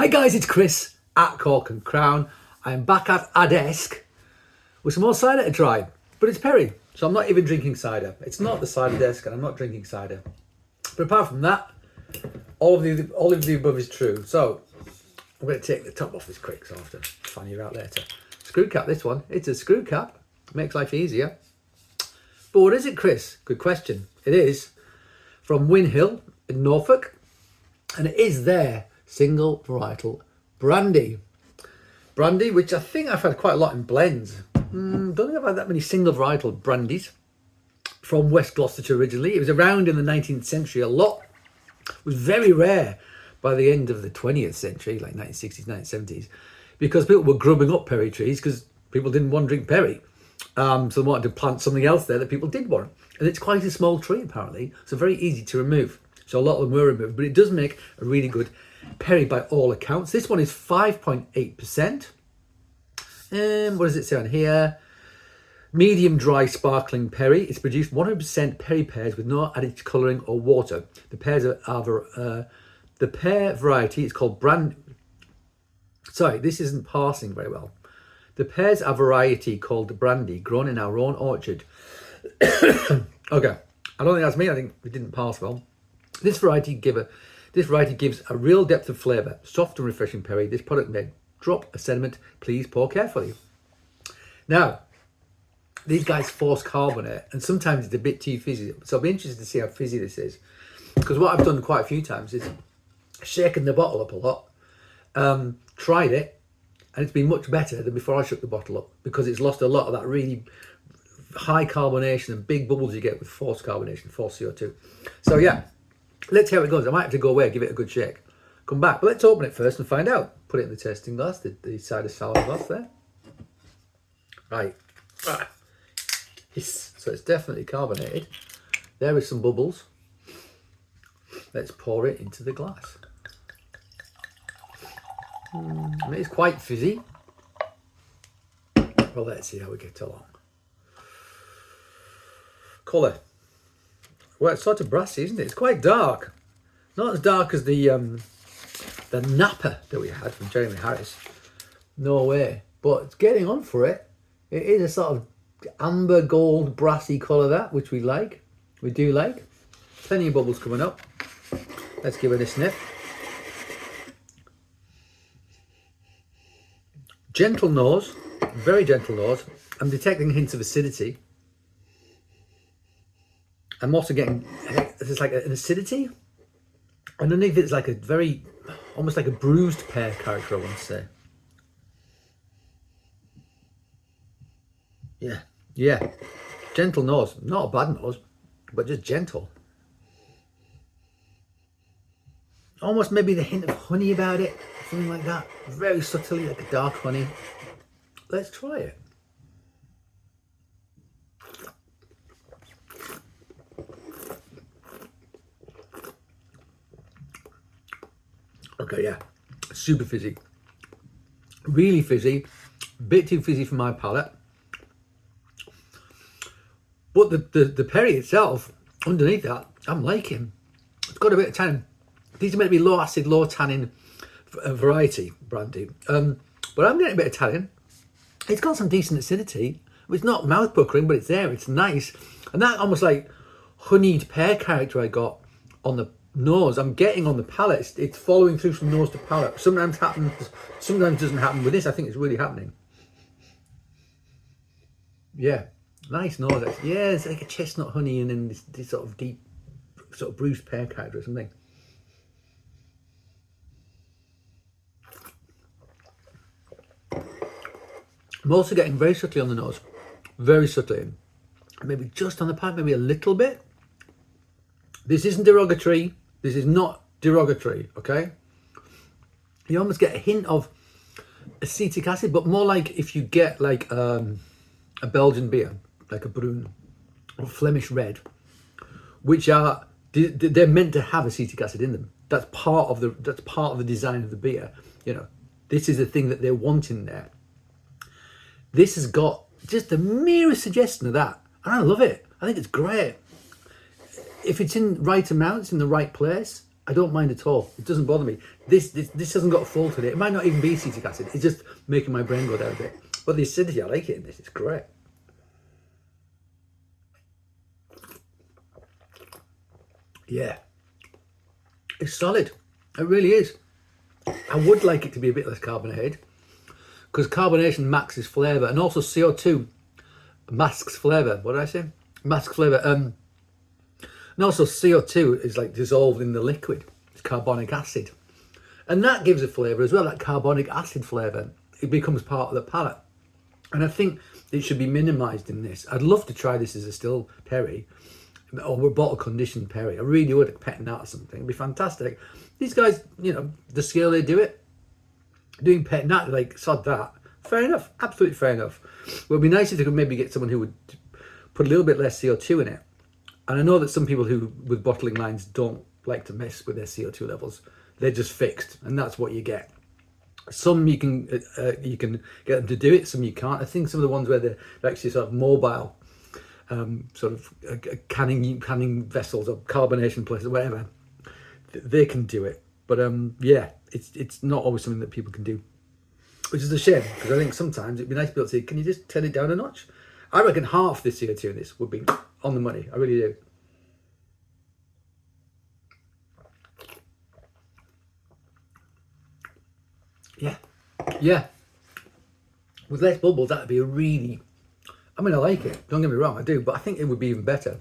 Hi guys, it's Chris at Cork and Crown. I am back at a desk with some more cider to try, but it's Perry, so I'm not even drinking cider. It's not the cider desk and I'm not drinking cider. But apart from that, all of the above is true. So I'm going to take the top off this quick, so I'll have to find you out later. Screw cap, this one. It's a screw cap. Makes life easier. But what is it, Chris? Good question. It is from Whin in Norfolk, and it is their single varietal brandy. Brandy, which I think I've had quite a lot in blends. Don't think I've had that many single varietal brandies. From West Gloucestershire originally. It was around in the 19th century a lot. It was very rare by the end of the 20th century, like 1960s, 1970s, because people were grubbing up perry trees because people didn't want to drink perry. So they wanted to plant something else there that people did want. And it's quite a small tree, apparently, so very easy to remove. So a lot of them were removed, but it does make a really good perry by all accounts. This one is 5.8%. What does it say on here? Medium dry sparkling perry. It's produced 100% perry pears with no added colouring or water. The pears are the pear variety is called Brandy. Sorry, this isn't parsing very well. The pears are variety called Brandy, grown in our own orchard. Okay, I don't think that's me. I think it didn't parse well. This variety gives a real depth of flavour, soft and refreshing perry. This product may drop a sediment. Please pour carefully. Now, these guys force carbonate, and sometimes it's a bit too fizzy. So I'll be interested to see how fizzy this is, because what I've done quite a few times is shaken the bottle up a lot, tried it, and it's been much better than before I shook the bottle up, because it's lost a lot of that really high carbonation and big bubbles you get with forced carbonation, forced CO2. So yeah, let's see how it goes. I might have to go away, give it a good shake, come back. But let's open it first and find out. Put it in the tasting glass, the cider sour glass there. Right. So it's definitely carbonated. There is some bubbles. Let's pour it into the glass. It's quite fizzy. Well, let's see how we get along. Colour. Well, it's sort of brassy, isn't it? It's quite dark. Not as dark as the Napa that we had from Jeremy Harris. No way. But it's getting on for it. It is a sort of amber gold brassy colour, that, which we like. We do like. Plenty of bubbles coming up. Let's give it a sniff. Gentle nose, very gentle nose. I'm detecting hints of acidity. I'm also getting, it's like an acidity. Underneath it's like a very, almost like a bruised pear character, I want to say. Yeah. Gentle nose, not a bad nose, but just gentle. Almost maybe the hint of honey about it, something like that. Very subtly, like a dark honey. Let's try it. Okay, yeah, super fizzy. Really fizzy, a bit too fizzy for my palate. But the perry itself, underneath that, I'm liking. It's got a bit of tannin. These are meant to be low acid, low tannin variety brandy. But I'm getting a bit of tannin. It's got some decent acidity. It's not mouth puckering, but it's there. It's nice. And that almost like honeyed pear character I got on the nose, I'm getting on the palate. It's following through from nose to palate. Sometimes happens, sometimes doesn't happen. With this, I think it's really happening. Yeah. Nice nose. Yeah, it's like a chestnut honey and then this sort of deep, sort of bruised pear character or something. I'm also getting very subtly on the nose. Very subtly. Maybe just on the palate, maybe a little bit. This isn't derogatory. This is not derogatory, okay? You almost get a hint of acetic acid, but more like if you get like a Belgian beer, like a Brune or Flemish Red, which are, they're meant to have acetic acid in them. That's part of the design of the beer. You know, this is the thing that they're wanting there. This has got just the merest suggestion of that, and I love it. I think it's great. If it's in right amounts, in the right place, I don't mind at all. It doesn't bother me. This hasn't got a fault in it. It might not even be acetic acid. It's just making my brain go down a bit. But the acidity, I like it in this. It's great. Yeah. It's solid. It really is. I would like it to be a bit less carbonated, because carbonation maxes flavour, and also CO2 masks flavour. What did I say? Masks flavour. And also CO2 is like dissolved in the liquid. It's carbonic acid. And that gives a flavour as well, that carbonic acid flavour. It becomes part of the palate. And I think it should be minimised in this. I'd love to try this as a still perry, or a bottle conditioned perry. I really would, like petting out or something. It'd be fantastic. These guys, you know, the scale they do it, doing pet nat, like, sod that. Fair enough, absolutely fair enough. Well, it'd be nice if they could maybe get someone who would put a little bit less CO2 in it. And I know that some people who, with bottling lines, don't like to mess with their CO2 levels. They're just fixed, and that's what you get. Some you can get them to do it, some you can't. I think some of the ones where they're actually sort of mobile, sort of canning vessels or carbonation places, whatever, they can do it. But yeah, it's not always something that people can do, which is a shame, because I think sometimes it'd be nice to be able to say, can you just turn it down a notch? I reckon half the CO2 in this would be on the money. I really do. Yeah. With less bubbles, that'd be a really... I mean, I like it. Don't get me wrong, I do. But I think it would be even better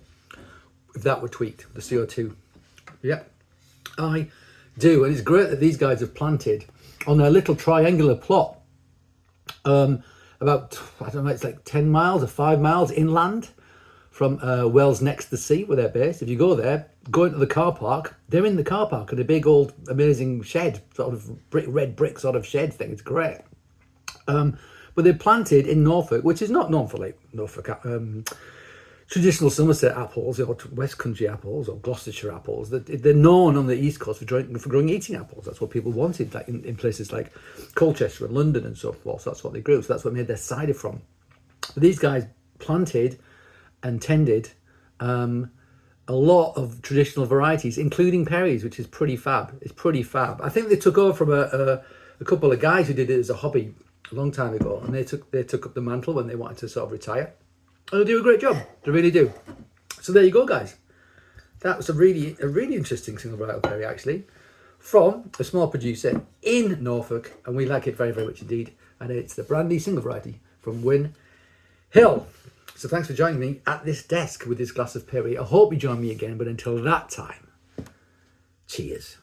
if that were tweaked, the CO2. Yeah, I do. And it's great that these guys have planted on their little triangular plot. About, I don't know, it's like 10 miles or 5 miles inland from Wells next to the sea, where they're based. If you go there, go into the car park, they're in the car park in a big old amazing shed, sort of red brick sort of shed thing. It's great. But they're planted in Norfolk, which is not known for like Norfolk traditional Somerset apples or West Country apples or Gloucestershire apples. They're known on the East Coast for growing eating apples. That's what people wanted, like in places like Colchester and London and so forth. So that's what they grew. So that's what made their cider from. But these guys planted and tended a lot of traditional varieties, including Perry's, which is pretty fab. It's pretty fab. I think they took over from a couple of guys who did it as a hobby a long time ago, and they took up the mantle when they wanted to sort of retire. And they do a great job. They really do. So there you go, guys. That was a really interesting single varietal perry, actually, from a small producer in Norfolk, and we like it very, very much indeed. And it's the Brandy single variety from Whin Hill. So thanks for joining me at this desk with this glass of perry. I hope you join me again, but until that time, cheers.